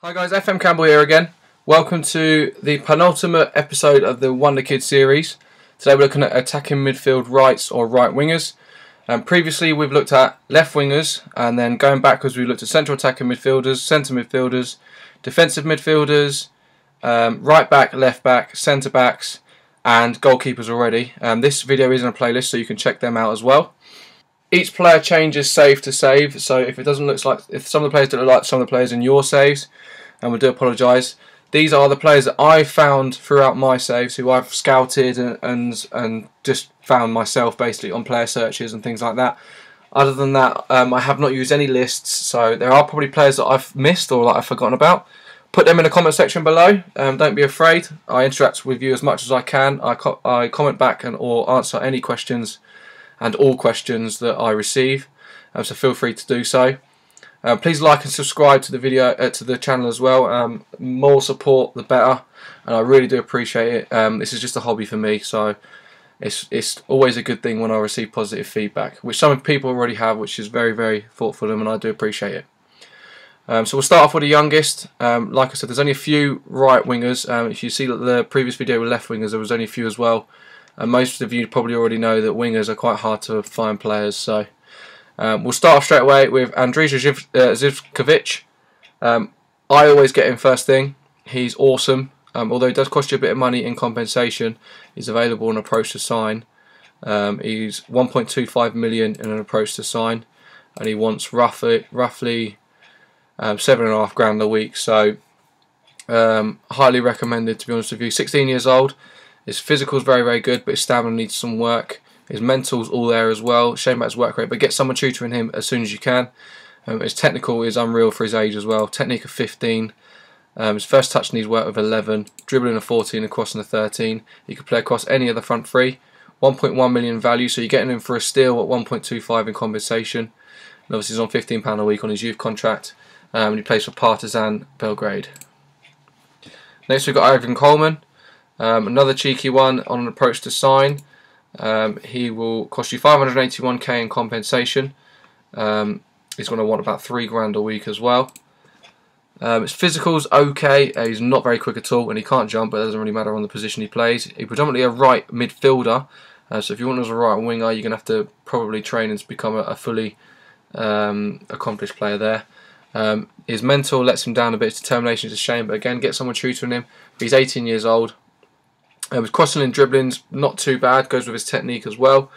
Hi guys, FM Campbell here again. Welcome to the penultimate episode of the Wonderkid series. Today we're looking at attacking midfield rights or right wingers. Previously we've looked at left wingers, and then going backwards we looked at central attacking midfielders, centre midfielders, defensive midfielders, right back, left back, centre backs, and goalkeepers already. This video is in a playlist, so you can check them out as well. Each player changes save to save, so if it doesn't look like, if some of the players don't look like some of the players in your saves, and we do apologise. These are the players that I found throughout my saves, who I've scouted and just found myself basically on player searches and things like that. Other than that, I have not used any lists, so there are probably players that I've missed or that I've forgotten about. Put them in the comment section below. Don't be afraid. I interact with you as much as I can. I comment back or answer any questions and all questions that I receive, so feel free to do so. Please like and subscribe to the video, to the channel as well. More support the better, and I really do appreciate it. This is just a hobby for me, so it's always a good thing when I receive positive feedback, which some people already have, which is very, very thoughtful of them, and I do appreciate it. So we'll start off with the youngest. Like I said, there's only a few right wingers. If you see the previous video with left wingers, there was only a few as well. Most of you probably already know that wingers are quite hard to find players, so we'll start off straight away with Andrei Zivkovic. I always get him first thing. He's awesome. Although it does cost you a bit of money in compensation, he's available on approach to sign. He's 1.25 million in an approach to sign, and he wants roughly £7.5 grand a week. So highly recommended, to be honest with you. 16 years old. His physical is very, very good, but his stamina needs some work. His mental's all there as well. Shame about his work rate, but get someone tutoring him as soon as you can. His technical is unreal for his age as well. Technique of 15. His first touch needs work with 11. Dribbling a 14 and crossing a 13. He could play across any of the front three. 1.1 million value, so you're getting him for a steal at 1.25 in compensation. And obviously he's on £15 a week on his youth contract. And he plays for Partizan Belgrade. Next we've got Ivan Coleman. Another cheeky one on an approach to sign. He will cost you 581k in compensation. He's going to want about £3 grand a week as well. His physical's okay. He's not very quick at all, and he can't jump, but it doesn't really matter on the position he plays. He's predominantly a right midfielder, so if you want him as a right winger, you're going to have to probably train and become a fully accomplished player there. His mental lets him down a bit. His determination is a shame, but again, get someone tutoring him. He's 18 years old. His crossing and dribbling's not too bad, goes with his technique as well,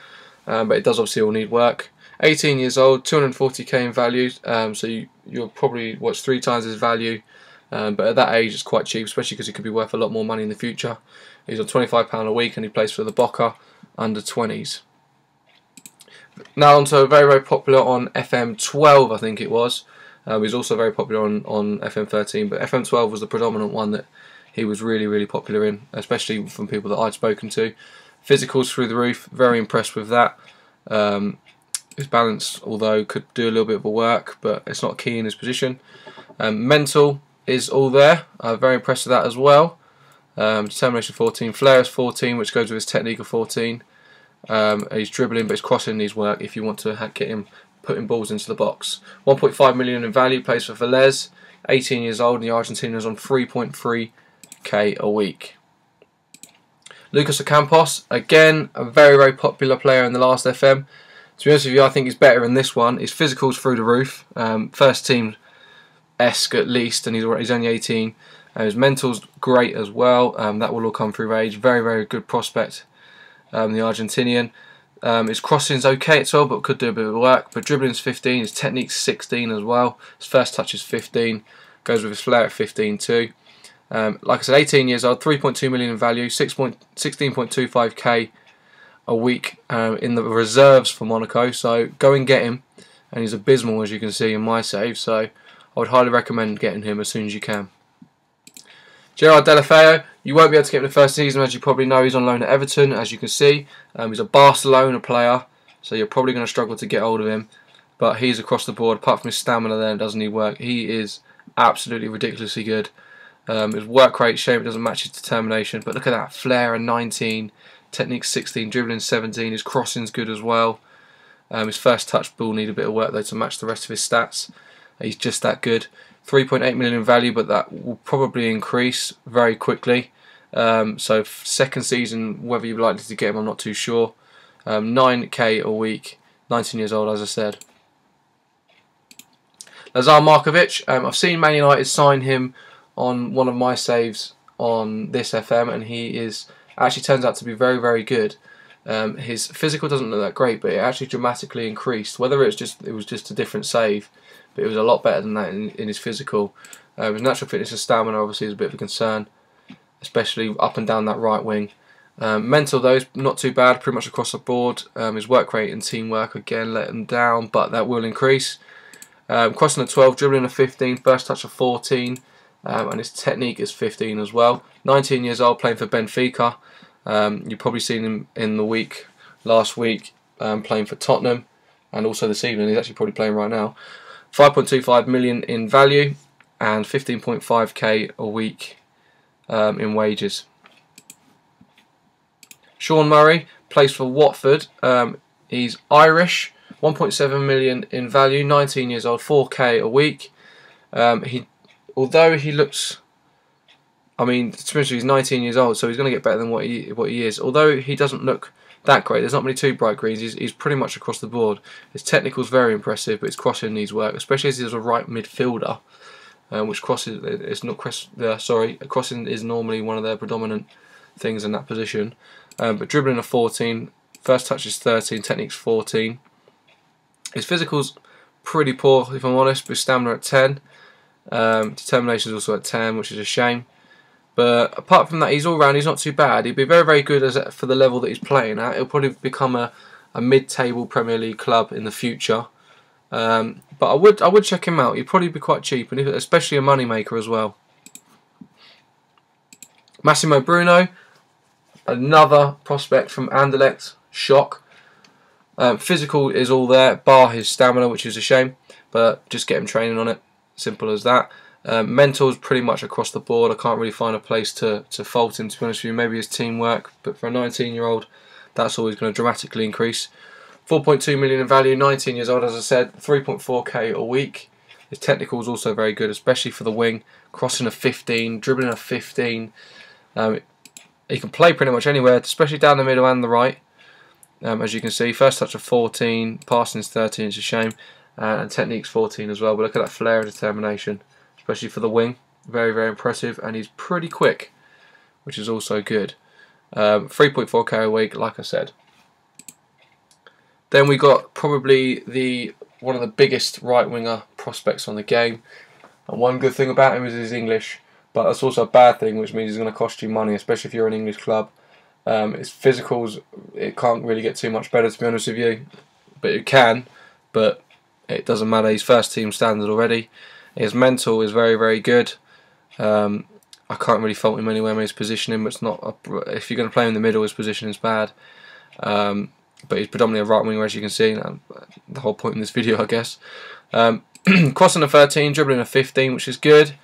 but it does obviously all need work. 18 years old, 240k in value, so you'll probably watch 3 times his value, but at that age it's quite cheap, especially because he could be worth a lot more money in the future. He's on £25 a week and he plays for the Boca under 20s. Now on to very, very popular on FM12, I think it was. He's also very popular on FM13, but FM12 was the predominant one that he was really, really popular in, especially from people that I'd spoken to. Physicals through the roof, very impressed with that. His balance, although, could do a little bit of a work, but it's not key in his position. Mental is all there, very impressed with that as well. Determination 14, flair is 14, which goes with his technique of 14. He's dribbling, but his crossing needs work if you want to get him putting balls into the box. 1.5 million in value, plays for Velez, 18 years old, and the Argentinian is on 3.3k a week. Lucas Ocampos, again a very, very popular player in the last FM. To be honest with you, I think he's better in this one. His physical's through the roof, first team-esque at least, and he's only 18. His mental's great as well. That will all come through age. Very, very good prospect, the Argentinian. His crossing's okay at all, but could do a bit of work. But dribbling's 15, his technique's 16 as well. His first touch is 15, goes with his flair at 15 too. Like I said, 18 years old, 3.2 million in value, 16.25k a week in the reserves for Monaco. So go and get him, and he's abysmal as you can see in my save. So I would highly recommend getting him as soon as you can. Gerard Deulofeu, you won't be able to get him the first season, as you probably know. He's on loan at Everton, as you can see. He's a Barcelona player, so you're probably going to struggle to get hold of him. But he's across the board, apart from his stamina there, doesn't need work. He is absolutely ridiculously good. His work rate, shame it doesn't match his determination, but look at that, flair 19, technique 16, dribbling 17, his crossing's good as well. His first touch will need a bit of work though to match the rest of his stats. He's just that good. 3.8 million in value, but that will probably increase very quickly. So second season, whether you're likely to get him, I'm not too sure. 9k a week, 19 years old, as I said. Lazar Markovic, I've seen Man United sign him on one of my saves on this FM, and he is actually turns out to be very, very good. His physical doesn't look that great, but it actually dramatically increased. Whether it was just a different save, but it was a lot better than that in his physical. His natural fitness and stamina obviously is a bit of a concern, especially up and down that right wing. Mental though is not too bad, pretty much across the board. His work rate and teamwork again let him down, but that will increase. Crossing a 12, dribbling a 15, first touch a 14, and his technique is 15 as well. 19 years old, playing for Benfica. You've probably seen him in the last week, playing for Tottenham, and also this evening. He's actually probably playing right now. 5.25 million in value and 15.5k a week in wages. Sean Murray plays for Watford. He's Irish. 1.7 million in value. 19 years old. 4k a week. Although he looks, I mean, especially he's 19 years old, so he's going to get better than what he is. Although he doesn't look that great, there's not many too bright greens. He's pretty much across the board. His technical's very impressive, but his crossing needs work, especially as he's a right midfielder, which crossing is normally one of their predominant things in that position. But dribbling a 14, first touch is 13, technique's 14. His physical's pretty poor, if I'm honest, but his stamina at 10. Determination is also at 10, which is a shame. But apart from that, he's all round. He's not too bad. He'd be very, very good for the level that he's playing at. He'll probably become a mid-table Premier League club in the future. But I would check him out. He'd probably be quite cheap, and especially a money maker as well. Massimo Bruno, another prospect from Anderlecht. Shock. Physical is all there, bar his stamina, which is a shame. But just get him training on it. Simple as that. Mental is pretty much across the board. I can't really find a place to fault him, to be honest with you. Maybe his teamwork, but for a 19-year-old, that's always going to dramatically increase. 4.2 million in value, 19 years old, as I said, 3.4k a week. His technical is also very good, especially for the wing. Crossing a 15, dribbling a 15. He can play pretty much anywhere, especially down the middle and the right. As you can see, first touch of 14, passing is 13, it's a shame. And technique's 14 as well, but look at that flair and determination, especially for the wing. Very, very impressive, and he's pretty quick, which is also good. 3.4k a week, like I said. Then we got probably one of the biggest right winger prospects on the game. And one good thing about him is his English, but that's also a bad thing, which means he's going to cost you money, especially if you're an English club. His physicals, it can't really get too much better, to be honest with you, but it can. But it doesn't matter. He's first team standard already. His mental is very, very good. I can't really fault him anywhere. His positioning, but it's not. If you're going to play him in the middle, his position is bad. But he's predominantly a right winger, as you can see. The whole point in this video, I guess. Crossing a 13, dribbling a 15, which is good.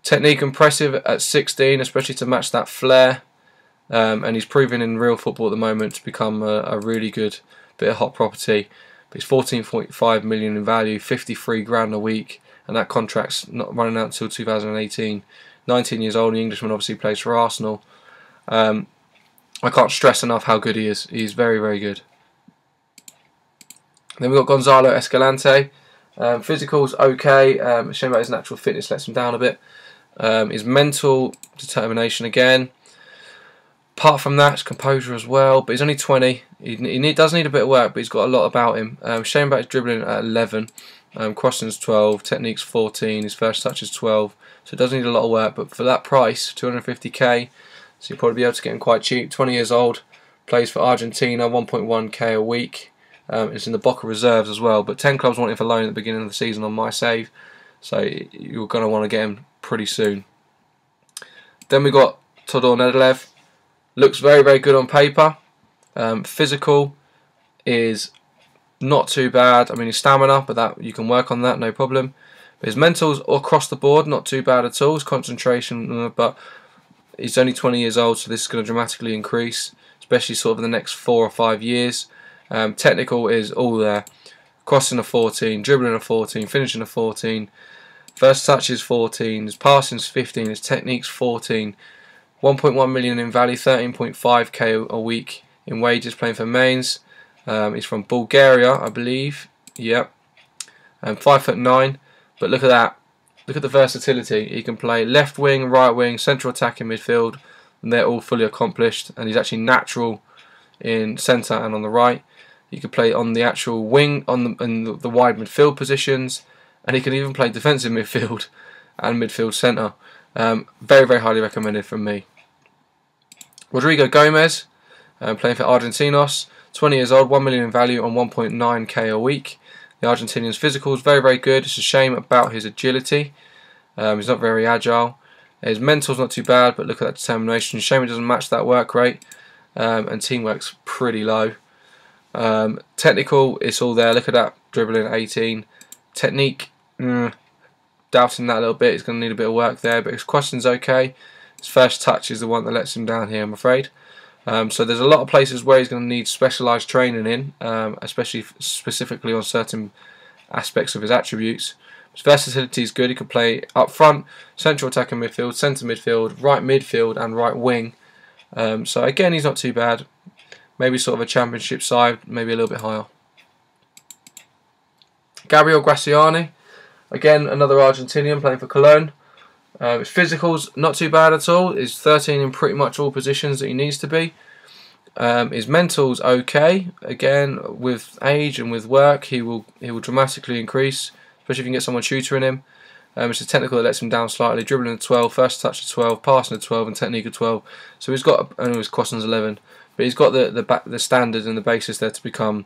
Technique impressive at 16, especially to match that flair. And he's proving in real football at the moment to become a really good bit of hot property. But he's 14.5 million in value, 53 grand a week, and that contract's not running out until 2018. 19 years old, the Englishman obviously plays for Arsenal. I can't stress enough how good he is. He's very, very good. Then we've got Gonzalo Escalante. Physical's okay. Shame about his natural fitness lets him down a bit. His mental determination again. Apart from that, his composure as well. But he's only 20. He does need a bit of work, but he's got a lot about him. Shame about his dribbling at 11. Crossing's 12. Technique's 14. His first touch is 12. So it does need a lot of work. But for that price, 250k, so you'll probably be able to get him quite cheap. 20 years old. Plays for Argentina. 1.1k a week. It's in the Boca reserves as well. But 10 clubs want him for loan at the beginning of the season on my save. So you're going to want to get him pretty soon. Then we got Todor Nedelev. Looks very, very good on paper. Physical is not too bad. I mean, his stamina, but that you can work on that, no problem. But his mental's across the board, not too bad at all. His concentration, but he's only 20 years old, so this is going to dramatically increase, especially sort of in the next 4 or 5 years. Technical is all there. Crossing a 14, dribbling a 14, finishing a 14. First touch is 14, his passing's 15, his technique's 14. 1.1 million in value, 13.5k a week in wages, playing for Mainz. He's from Bulgaria, I believe. Yep. 5'9", but look at that. Look at the versatility. He can play left wing, right wing, central attacking midfield, and they're all fully accomplished. And he's actually natural in centre and on the right. He can play on the actual wing, in the wide midfield positions, and he can even play defensive midfield and midfield centre. Very, very highly recommended from me. Rodrigo Gomez, playing for Argentinos, 20 years old, 1 million in value on 1.9k a week. The Argentinian's physical is very, very good. It's a shame about his agility. He's not very agile. His mental's not too bad, but look at that determination. Shame it doesn't match that work rate. And teamwork's pretty low. Technical, it's all there. Look at that, dribbling 18. Technique, doubting that a little bit. He's going to need a bit of work there, but his crossing's okay. His first touch is the one that lets him down here, I'm afraid. So there's a lot of places where he's going to need specialised training in, especially specifically on certain aspects of his attributes. His versatility is good. He can play up front, central attacking midfield, centre midfield, right midfield and right wing. So again, he's not too bad. Maybe sort of a championship side, maybe a little bit higher. Gabriel Graciani, again another Argentinian playing for Cologne. His physical's not too bad at all. He's 13 in pretty much all positions that he needs to be. His mental's okay. Again, with age and with work, he will dramatically increase, especially if you can get someone tutoring him. It's a technical that lets him down slightly. Dribbling at 12, first touch at 12, passing at 12, and technique at 12. So he's got, and his crossing's 11, but he's got the standards and the basis there to become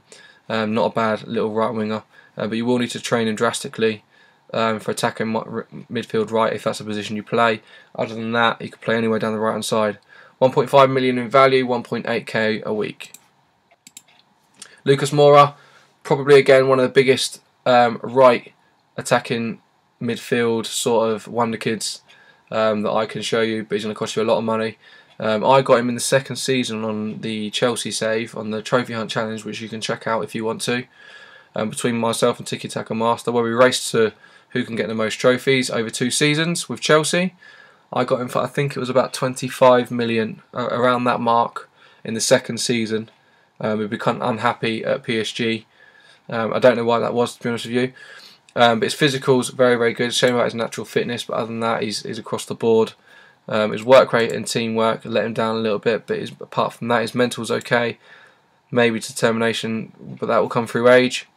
not a bad little right winger. But you will need to train him drastically. For attacking midfield right, if that's a position you play. Other than that, he could play anywhere down the right hand side. 1.5 million in value, 1.8k a week. Lucas Moura, probably again one of the biggest right attacking midfield sort of Wonderkids that I can show you, but he's going to cost you a lot of money. I got him in the second season on the Chelsea save on the Trophy Hunt Challenge, which you can check out if you want to. Between myself and Tiki Taka Master, where we raced to who can get the most trophies over 2 seasons with Chelsea. I got him for, I think it was about 25 million, around that mark in the second season. We become unhappy at PSG. I don't know why that was, to be honest with you. But his physical's very, very good. Shame about his natural fitness, but other than that, he's across the board. His work rate and teamwork let him down a little bit, but apart from that, his mental's okay. Maybe determination, but that will come through age.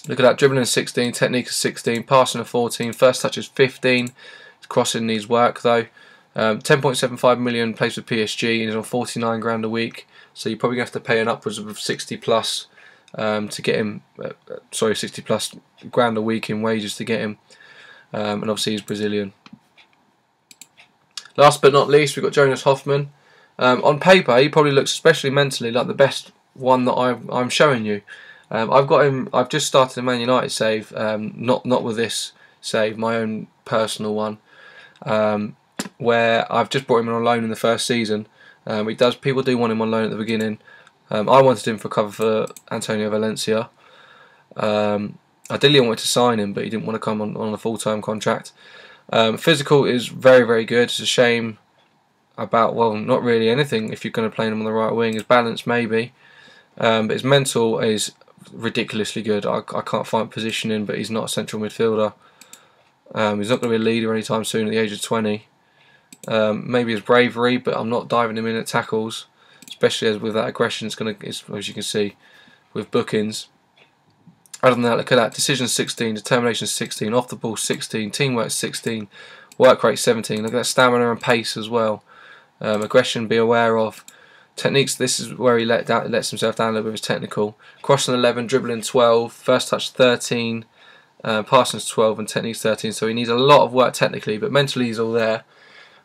Look at that, dribbling is 16, technique is 16, passing is 14, first touch is 15. His crossing needs work though. 10.75 million plays with PSG and he's on 49 grand a week. So you're probably going to have to pay an upwards of 60 plus to get him. 60 plus grand a week in wages to get him. And obviously he's Brazilian. Last but not least, we've got Jonas Hoffman. On paper, he probably looks, especially mentally, like the best one that I'm showing you. I've got him. I've just started a Man United save, not with this save, my own personal one, where I've just brought him on loan in the first season. People do want him on loan at the beginning. I wanted him for cover for Antonio Valencia. Ideally, I wanted to sign him, but he didn't want to come on a full-time contract. Physical is very, very good. It's a shame about, well, not really anything if you're going to play him on the right wing. His balance maybe, but his mental is ridiculously good. I can't find positioning, but he's not a central midfielder. He's not going to be a leader anytime soon at the age of 20. Maybe his bravery, but I'm not diving him in at tackles, especially with that aggression. As you can see, with bookings. Other than that, look at that. Decision 16, determination 16, off the ball 16, teamwork 16, work rate 17. Look at that stamina and pace as well. Aggression, be aware of. Techniques, this is where he lets himself down a little bit with his technical. Crossing 11, dribbling 12, first touch 13, passing 12 and techniques 13. So he needs a lot of work technically, but mentally he's all there.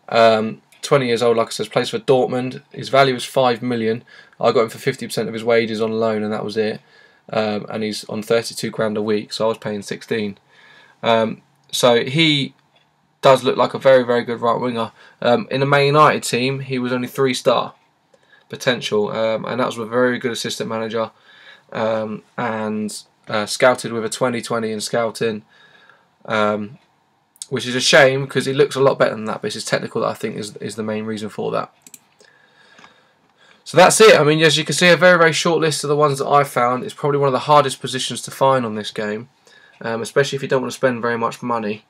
20 years old, like I said, plays for Dortmund. His value is 5 million. I got him for 50% of his wages on loan and that was it. And he's on 32 grand a week, so I was paying 16. So he does look like a very, very good right winger. In the Man United team, he was only 3-star potential, and that was with a very good assistant manager, and scouted with a 20/20 in scouting. which is a shame because he looks a lot better than that, but it's his technical that I think is the main reason for that. So that's it. I mean, as you can see, a very, very short list of the ones that I found. It's probably one of the hardest positions to find on this game, especially if you don't want to spend very much money.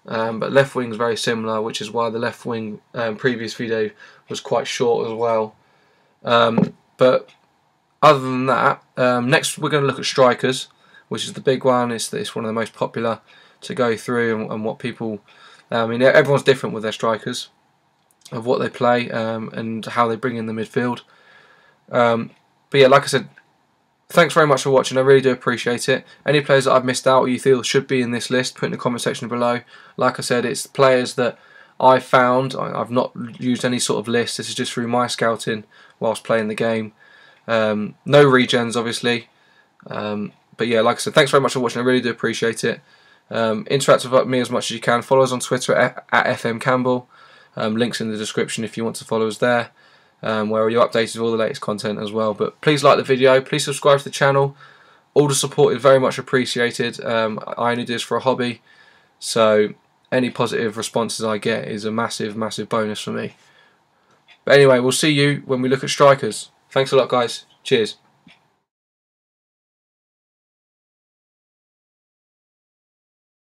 But left wing is very similar, which is why the left wing previous video was quite short as well. But other than that, next we're going to look at strikers, which is the big one. It's one of the most popular to go through, and what people, I mean, everyone's different with their strikers, of what they play and how they bring in the midfield. But yeah, like I said, thanks very much for watching. I really do appreciate it. Any players that I've missed out or you feel should be in this list, put in the comment section below. Like I said, it's players that I found. I've not used any sort of list. This is just through my scouting whilst playing the game. No regens, obviously. But yeah, like I said, thanks very much for watching. I really do appreciate it. Interact with me as much as you can. Follow us on Twitter at FM Campbell. Links in the description if you want to follow us there. Where you're updated with all the latest content as well. But please like the video, please subscribe to the channel. All the support is very much appreciated. I only do this for a hobby, so any positive responses I get is a massive, massive bonus for me. But anyway, we'll see you when we look at strikers. Thanks a lot, guys. Cheers.